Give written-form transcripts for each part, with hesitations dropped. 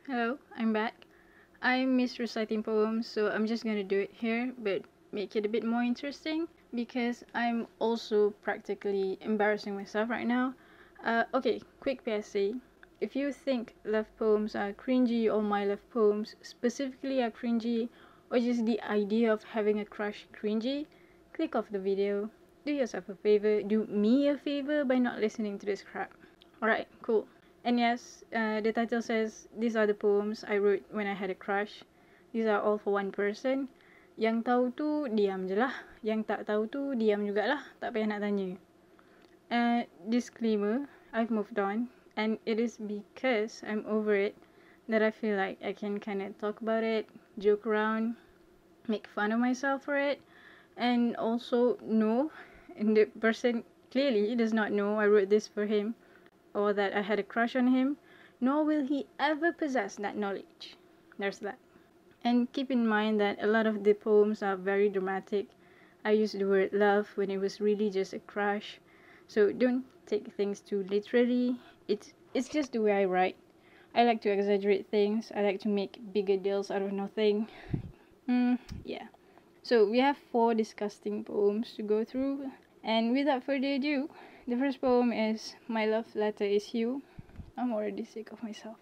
Hello, I'm back. I miss reciting poems, so I'm just gonna do it here, but make it a bit more interesting because I'm also practically embarrassing myself right now. Okay, quick PSA. If you think love poems are cringy or my love poems specifically are cringy, or just the idea of having a crush cringy, click off the video. Do yourself a favor, do me a favor by not listening to this crap. Alright, cool. And yes, the title says, these are the poems I wrote when I had a crush. These are all for one person. Yang tahu tu, diam je lah. Yang tak tahu tu, diam jugalah. Tak payah nak tanya. Disclaimer, I've moved on. And it is because I'm over it that I feel like I can kind of talk about it, joke around, make fun of myself for it. And also know, and the person clearly does not know I wrote this for him, or that I had a crush on him, nor will he ever possess that knowledge. There's that. And keep in mind that a lot of the poems are very dramatic. I used the word love when it was really just a crush. So don't take things too literally. It's just the way I write. I like to exaggerate things. I like to make bigger deals out of nothing. Yeah. So we have 4 disgusting poems to go through. And without further ado, the first poem is My Love Letter Is You. I'm already sick of myself.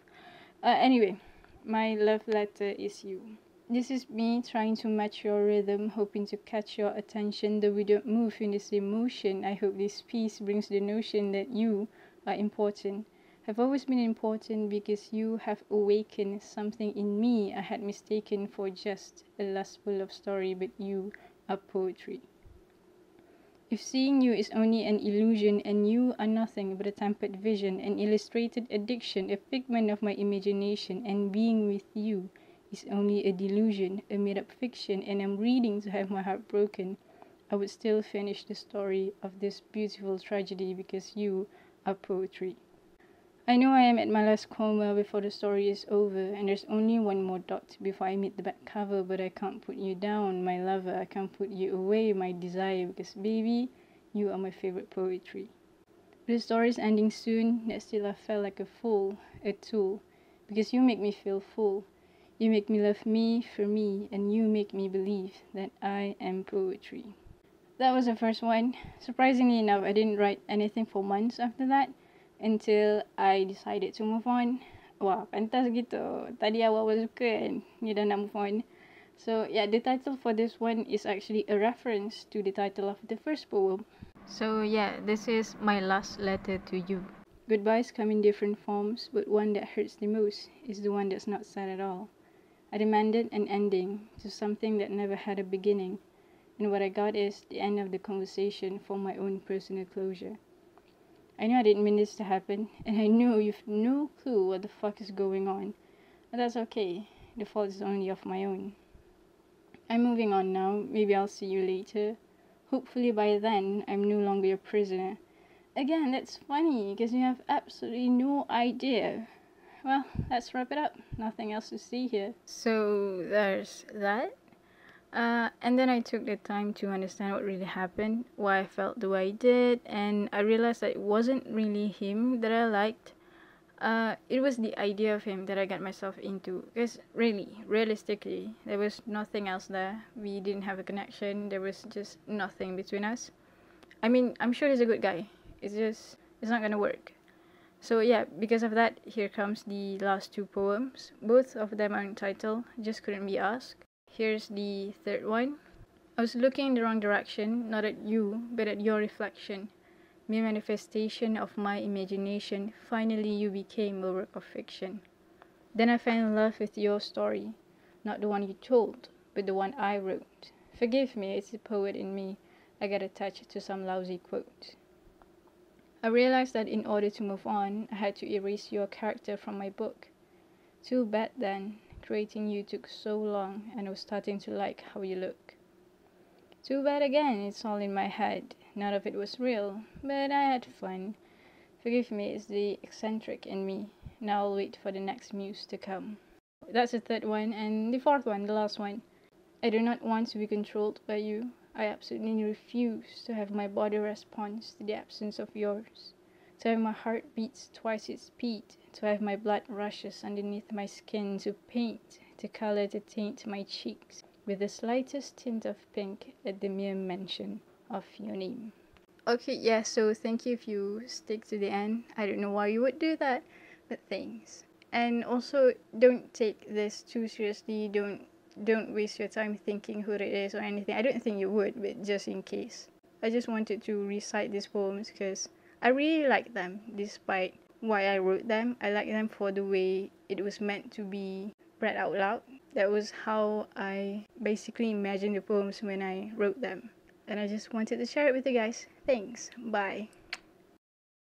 Anyway, My Love Letter Is You. This is me trying to match your rhythm, hoping to catch your attention, though we don't move in the same motion. I hope this piece brings the notion that you are important. Have always been important because you have awakened something in me I had mistaken for just a lustful love story, but you are poetry. If seeing you is only an illusion and you are nothing but a tempered vision, an illustrated addiction, a figment of my imagination, and being with you is only a delusion, a made-up fiction, and I'm reading to have my heart broken, I would still finish the story of this beautiful tragedy because you are poetry. I know I am at my last comma before the story is over, and there's only one more dot before I meet the back cover, but I can't put you down, my lover. I can't put you away, my desire, because baby, you are my favorite poetry. The story's ending soon, yet still I felt like a fool, a tool, because you make me feel full. You make me love me for me, and you make me believe that I am poetry. That was the first one. Surprisingly enough, I didn't write anything for months after that, until I decided to move on. Wah, pantas gitu. Tadi awal-awal suka kan, ni dah nak move on. So yeah, the title for this one is actually a reference to the title of the first poem. So yeah, this is my last letter to you. Goodbyes come in different forms, but one that hurts the most is the one that's not sad at all. I demanded an ending to something that never had a beginning, and what I got is the end of the conversation for my own personal closure. I know I didn't mean this to happen, and I know you've no clue what the fuck is going on. But that's okay. The fault is only of my own. I'm moving on now. Maybe I'll see you later. Hopefully by then, I'm no longer your prisoner. Again, that's funny, because you have absolutely no idea. Well, let's wrap it up. Nothing else to see here. So, there's that. And then I took the time to understand what really happened, why I felt the way I did, and I realized that it wasn't really him that I liked. It was the idea of him that I got myself into. Because really, realistically, there was nothing else there. We didn't have a connection. There was just nothing between us. I mean, I'm sure he's a good guy. It's not gonna work. So yeah, because of that, here comes the last 2 poems. Both of them are entitled Just Couldn't Be Asked. Here's the third one. I was looking in the wrong direction, not at you, but at your reflection. Mere manifestation of my imagination, finally you became a work of fiction. Then I fell in love with your story, not the one you told, but the one I wrote. Forgive me, it's the poet in me. I got attached to some lousy quote. I realized that in order to move on, I had to erase your character from my book. Too bad then, creating you took so long, and I was starting to like how you look. Too bad again, it's all in my head. None of it was real, but I had fun. Forgive me, it's the eccentric in me. Now I'll wait for the next muse to come. That's the third one, and the fourth one, the last one. I do not want to be controlled by you. I absolutely refuse to have my body respond to the absence of yours. to have my heart beats twice its speed, to have my blood rushes underneath my skin, to paint, to color, to taint my cheeks with the slightest tint of pink at the mere mention of your name. Okay, yeah, so thank you if you stick to the end. I don't know why you would do that, but thanks. And also, don't take this too seriously. Don't waste your time thinking who it is or anything. I don't think you would, but just in case. I just wanted to recite these poems because I really like them, despite why I wrote them. I like them for the way it was meant to be read out loud. That was how I basically imagined the poems when I wrote them. And I just wanted to share it with you guys. Thanks. Bye.